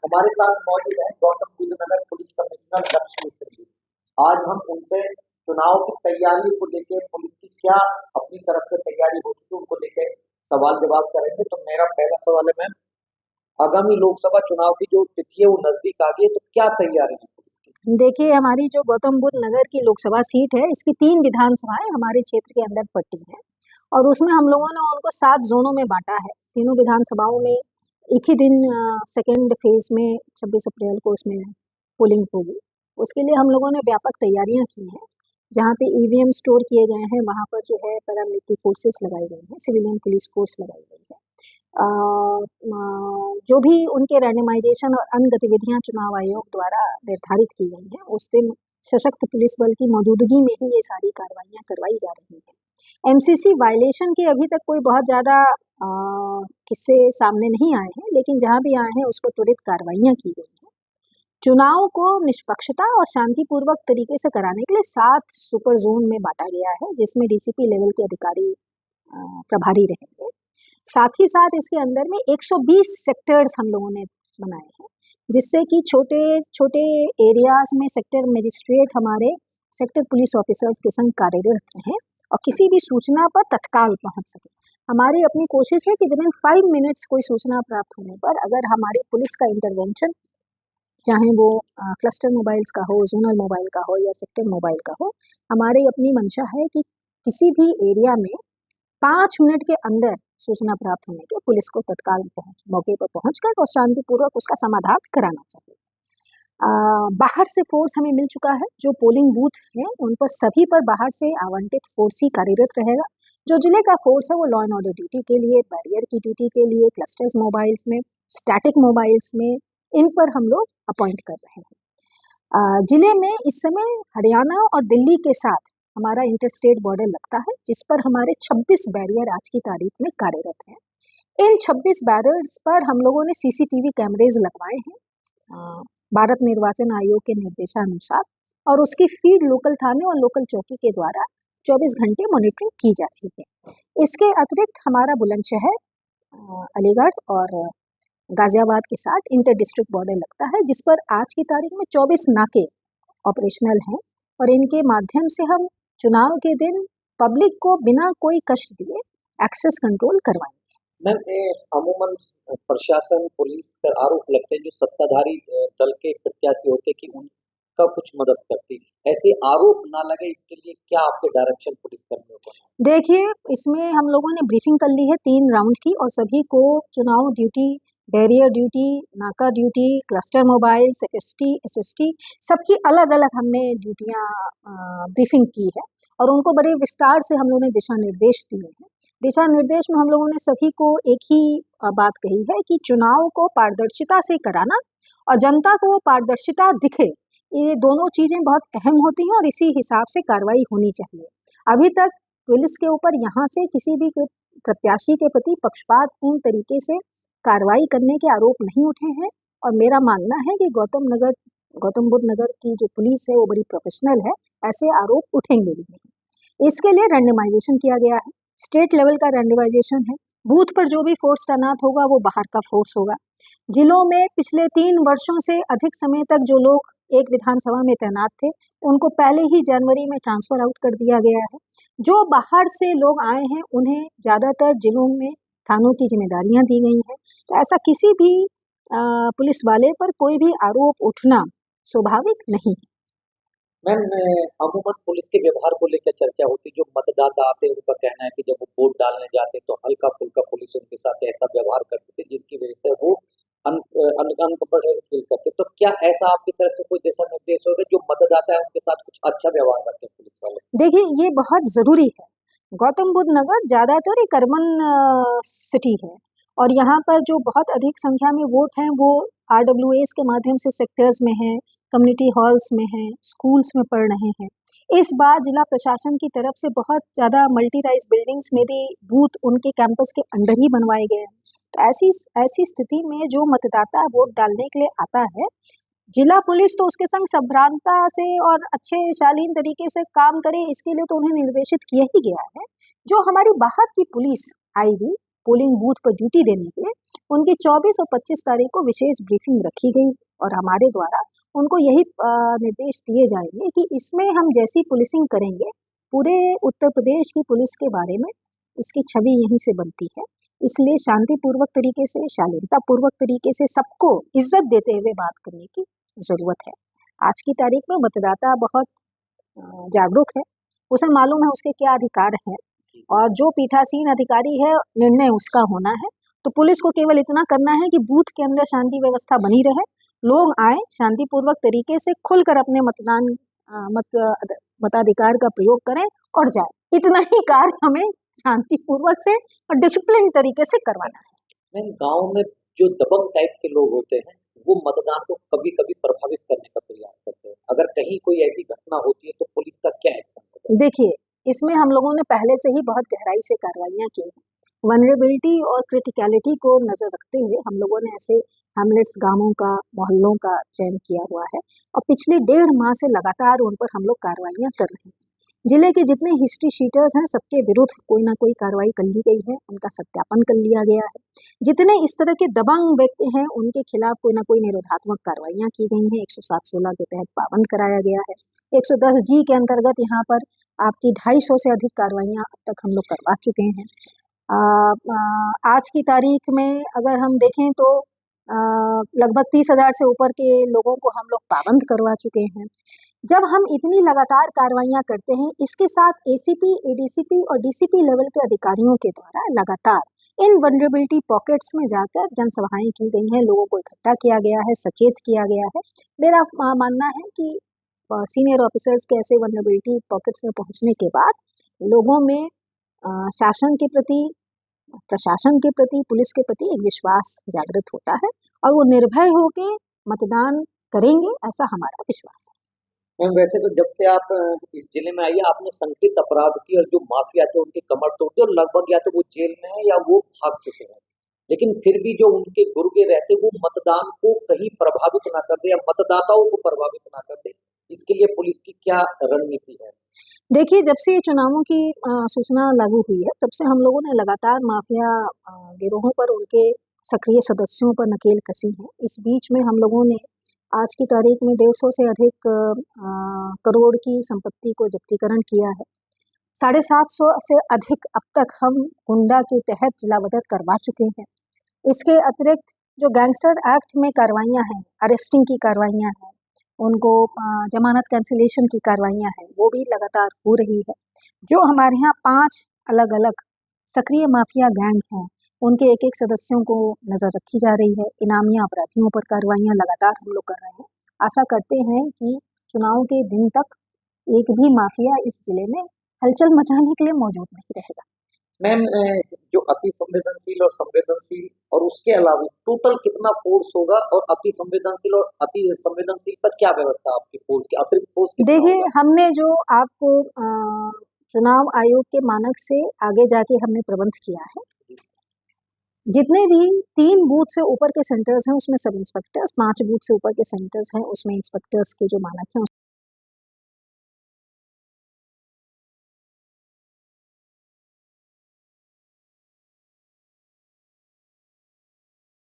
हमारे साथ मौजूद है गौतम बुद्ध नगर पुलिस कमिश्नर लक्ष्मी सिंह। आज हम उनसे चुनाव की तैयारी को लेकर पुलिस की क्या अपनी तरफ से तैयारी होती है उनको लेकर सवाल जवाब करेंगे। तो मेरा पहला सवाल है मैम, आगामी लोकसभा चुनाव की जो तिथि है वो नजदीक आ गई है, तो क्या तैयारी है पुलिस की? देखिए, हमारी जो गौतम बुद्ध नगर की लोकसभा सीट है, इसकी 3 विधानसभाएं हमारे क्षेत्र के अंदर पड़ती हैं और उसमें हम लोगों ने उनको 7 जोनों में बांटा है। तीनों विधानसभाओं में एक ही दिन सेकेंड फेज में 26 अप्रैल को उसमें पोलिंग होगी। उसके लिए हम लोगों ने व्यापक तैयारियां की हैं। जहाँ पे ईवीएम स्टोर किए गए हैं, वहाँ पर जो है पैरामिलिट्री फोर्सेस लगाई गई हैं, सिविलियन पुलिस फोर्स लगाई गई है। जो भी उनके रैंडमाइजेशन और अन्य गतिविधियां चुनाव आयोग द्वारा निर्धारित की गई हैं, उस दिन सशक्त पुलिस बल की मौजूदगी में ही ये सारी कार्रवाइयां करवाई जा रही हैं। एमसीसी वायलेशन के अभी तक कोई बहुत ज़्यादा किस्से सामने नहीं आए हैं, लेकिन जहां भी आए हैं उसको त्वरित कार्रवाइयां की गई हैं। चुनाव को निष्पक्षता और शांतिपूर्वक तरीके से कराने के लिए 7 सुपर जोन में बांटा गया है, जिसमें डीसीपी लेवल के अधिकारी प्रभारी रहेंगे। साथ ही साथ इसके अंदर में 120 सेक्टर्स हम लोगों ने बनाए हैं, जिससे कि छोटे छोटे एरियाज में सेक्टर मजिस्ट्रेट हमारे सेक्टर पुलिस ऑफिसर्स के संग कार्यरत रहें और किसी भी सूचना पर तत्काल पहुंच सके। हमारी अपनी कोशिश है कि विदिन 5 मिनट्स कोई सूचना प्राप्त होने पर अगर हमारी पुलिस का इंटरवेंशन, चाहे वो क्लस्टर मोबाइल्स का हो, जोनल मोबाइल का हो या सेक्टर मोबाइल का हो, हमारी अपनी मंशा है कि किसी भी एरिया में 5 मिनट के अंदर सूचना प्राप्त होने के पुलिस को तत्काल मौके पर पहुंचकर और शांतिपूर्वक उसका समाधान कराना चाहिए। बाहर से फोर्स हमें मिल चुका है। जो पोलिंग बूथ हैं उन पर सभी पर बाहर से आवंटित फोर्स ही कार्यरत रहेगा। जो जिले का फोर्स है वो लॉ एंड ऑर्डर ड्यूटी के लिए, बैरियर की ड्यूटी के लिए, क्लस्टर्स मोबाइल्स में, स्टैटिक मोबाइल्स में, इन पर हम लोग अपॉइंट कर रहे हैं। जिले में इस समय हरियाणा और दिल्ली के साथ हमारा इंटरस्टेट बॉर्डर लगता है, जिस पर हमारे 26 बैरियर आज की तारीख में कार्यरत हैं। इन 26 बैरियर्स पर हम लोगों ने सीसीटीवी कैमरेज लगवाए हैं भारत निर्वाचन आयोग के निर्देशानुसार, और उसकी फीड लोकल थाने और लोकल चौकी के द्वारा 24 घंटे मॉनिटरिंग की जा रही है। इसके अतिरिक्त हमारा बुलंदशहर, अलीगढ़ और गाजियाबाद के साथ इंटर डिस्ट्रिक्ट बॉर्डर लगता है, जिस पर आज की तारीख में 24 नाके ऑपरेशनल हैं और इनके माध्यम से हम चुनाव के दिन पब्लिक को बिना कोई कष्ट दिए एक्सेस कंट्रोल करवाएंगे। मैम, अमूमन प्रशासन पुलिस पर आरोप लगते हैं जो सत्ताधारी दल के प्रत्याशी होते कि उनका कुछ मदद करती, ऐसे आरोप ना लगे इसके लिए क्या आपके डायरेक्शन पुलिस कर्मियों को? देखिए, इसमें हम लोगों ने ब्रीफिंग कर ली है 3 राउंड की और सभी को चुनाव ड्यूटी, बैरियर ड्यूटी, नाका ड्यूटी, क्लस्टर मोबाइल, एसएसटी सबकी अलग अलग हमने ड्यूटियां ब्रीफिंग की है और उनको बड़े विस्तार से हम लोगों ने दिशा निर्देश दिए हैं। दिशा निर्देश में हम लोगों ने सभी को एक ही बात कही है कि चुनाव को पारदर्शिता से कराना और जनता को पारदर्शिता दिखे, ये दोनों चीजें बहुत अहम होती हैं और इसी हिसाब से कार्रवाई होनी चाहिए। अभी तक पुलिस के ऊपर यहाँ से किसी भी प्रत्याशी के प्रति पक्षपातपूर्ण तरीके से कार्रवाई करने के आरोप नहीं उठे हैं और मेरा मानना है कि गौतम बुद्ध नगर की जो पुलिस है वो बड़ी प्रोफेशनल है, ऐसे आरोप उठेंगे भी नहीं। इसके लिए रैंडमाइजेशन किया गया है, स्टेट लेवल का रैंडमाइजेशन है। बूथ पर जो भी फोर्स तैनात होगा वो बाहर का फोर्स होगा। जिलों में पिछले 3 वर्षों से अधिक समय तक जो लोग एक विधानसभा में तैनात थे, उनको पहले ही जनवरी में ट्रांसफर आउट कर दिया गया है। जो बाहर से लोग आए हैं उन्हें ज़्यादातर जिलों में थानों की जिम्मेदारियां दी गई हैं। तो ऐसा किसी भी पुलिस वाले पर कोई भी आरोप उठना स्वाभाविक नहीं है। मैम, अमूमन पुलिस के व्यवहार को लेकर चर्चा होती है। जो मतदाता आते हैं उनका कहना है कि जब वो वोट डालने जाते तो हल्का फुल्का पुलिस उनके साथ ऐसा व्यवहार करती थी जिसकी वजह से वो अनकंफर्टेबल फील करते। तो क्या ऐसा आपकी तरफ से कोई दिशा निर्देश होगा जो मतदाता है उनके साथ कुछ अच्छा व्यवहार करते हैं पुलिस वाले? देखिए, ये बहुत ज़रूरी है। गौतम बुद्ध नगर ज़्यादातर एक अर्बन सिटी है और यहाँ पर जो बहुत अधिक संख्या में वोट हैं वो RWAs के माध्यम से सेक्टर्स में हैं, कम्युनिटी हॉल्स में हैं, स्कूल्स में पढ़ रहे हैं। इस बार जिला प्रशासन की तरफ से बहुत ज़्यादा मल्टीराइज बिल्डिंग्स में भी बूथ उनके कैंपस के अंदर ही बनवाए गए हैं। तो ऐसी स्थिति में जो मतदाता वोट डालने के लिए आता है, जिला पुलिस तो उसके संग सभ्रांता से और अच्छे शालीन तरीके से काम करे, इसके लिए तो उन्हें निर्देशित किया ही गया है। जो हमारी बाहर की पुलिस आएगी पोलिंग बूथ पर ड्यूटी देने के लिए उनकी 24 और 25 तारीख को विशेष ब्रीफिंग रखी गई और हमारे द्वारा उनको यही निर्देश दिए जाएंगे कि इसमें हम जैसी पुलिसिंग करेंगे पूरे उत्तर प्रदेश की पुलिस के बारे में इसकी छवि यहीं से बनती है। इसलिए शांतिपूर्वक तरीके से, शालीनतापूर्वक तरीके से सबको इज्जत देते हुए बात करने की ज़रूरत है। आज की तारीख में मतदाता बहुत जागरूक है, उसे मालूम है उसके क्या अधिकार हैं और जो पीठासीन अधिकारी है निर्णय उसका होना है। तो पुलिस को केवल इतना करना है कि बूथ के अंदर शांति व्यवस्था बनी रहे, लोग आए शांतिपूर्वक तरीके से खुलकर अपने मताधिकार का प्रयोग करें और जाए। इतना ही कार्य हमें शांतिपूर्वक से और डिसिप्लिन तरीके से करवाना है। मैम, गांव में जो दबंग टाइप के लोग होते हैं वो मतदान को कभी कभी प्रभावित करने का प्रयास करते हैं, अगर कहीं कोई ऐसी घटना होती है तो पुलिस का क्या एक्शन होता है? देखिए, इसमें हम लोगों ने पहले से ही बहुत गहराई से कार्रवाइयाँ की हैं। वनरेबिलिटी और क्रिटिकलिटी को नज़र रखते हुए हम लोगों ने ऐसे हैमलेट्स, गांवों का, मोहल्लों का चयन किया हुआ है और पिछले 1.5 माह से लगातार उन पर हम लोग कार्रवाइयाँ कर रहे हैं। जिले के जितने हिस्ट्री शीटर्स हैं सबके विरुद्ध कोई ना कोई कार्रवाई कर ली गई है, उनका सत्यापन कर लिया गया है। जितने इस तरह के दबंग व्यक्ति हैं उनके खिलाफ कोई ना कोई निरोधात्मक कार्रवाइयाँ की गई हैं। 107-16 के तहत पाबंद कराया गया है। 110G के अंतर्गत यहाँ पर आपकी 250 से अधिक कार्रवाइयाँ अब तक हम लोग करवा चुके हैं। आज की तारीख में अगर हम देखें तो लगभग 30,000 से ऊपर के लोगों को हम लोग पाबंद करवा चुके हैं। जब हम इतनी लगातार कार्रवाइयाँ करते हैं, इसके साथ ACP, ADCP और DCP लेवल के अधिकारियों के द्वारा लगातार इन वनरेबिलिटी पॉकेट्स में जाकर जनसभाएं की गई हैं, लोगों को इकट्ठा किया गया है, सचेत किया गया है। मेरा मानना है कि सीनियर ऑफिसर्स के ऐसे वनरेबिलिटी पॉकेट्स में पहुंचने के बाद लोगों में शासन के प्रति, प्रशासन के प्रति, पुलिस के प्रति एक विश्वास जागृत होता है और वो निर्भय होकर मतदान करेंगे, ऐसा हमारा विश्वास है। मैम, वैसे तो जब से आप इस जिले में आई आपने संगठित अपराध की और जो माफिया थे उनके कमर तोड़ दी और लगभग या तो वो जेल में है या वो भाग चुके हैं, लेकिन फिर भी जो उनके गुर्गे रहते वो मतदान को कहीं प्रभावित ना कर दे या मतदाताओं को प्रभावित ना कर दे, इसके लिए पुलिस की क्या रणनीति है? देखिए, जब से ये चुनावों की सूचना लागू हुई है तब से हम लोगों ने लगातार माफिया गिरोहों पर, उनके सक्रिय सदस्यों पर नकेल कसी है। इस बीच में हम लोगों ने आज की तारीख में 150 से अधिक करोड़ की संपत्ति को जब्तीकरण किया है। 750 से अधिक अब तक हम गुंडा के तहत जिलाबदर करवा चुके हैं। इसके अतिरिक्त जो गैंगस्टर एक्ट में कार्रवाइयाँ हैं, अरेस्टिंग की कार्रवाइयाँ हैं, उनको जमानत कैंसिलेशन की कार्रवाइयाँ हैं, वो भी लगातार हो रही है। जो हमारे यहाँ 5 अलग अलग सक्रिय माफिया गैंग हैं उनके एक एक सदस्यों को नज़र रखी जा रही है। इनामिया अपराधियों पर कार्रवाइयाँ लगातार हम लोग कर रहे हैं। आशा करते हैं कि चुनाव के दिन तक एक भी माफिया इस जिले में हलचल मचाने के लिए मौजूद नहीं रहेगा। मैम, जो अति संवेदनशील और संवेदनशील और उसके अलावा टोटल कितना फोर्स होगा और अति संवेदनशील और अति संवेदनशील पर क्या व्यवस्था आपकी फोर्स की, अतिरिक्त फोर्स कितना देखिए, होगा? हमने जो आपको चुनाव आयोग के मानक से आगे जाके हमने प्रबंध किया है, जितने भी 3 बूथ से ऊपर के सेंटर्स हैं उसमें सब इंस्पेक्टर्स, 5 बूथ से ऊपर के सेंटर्स हैं उसमें इंस्पेक्टर्स के जो मानक हैं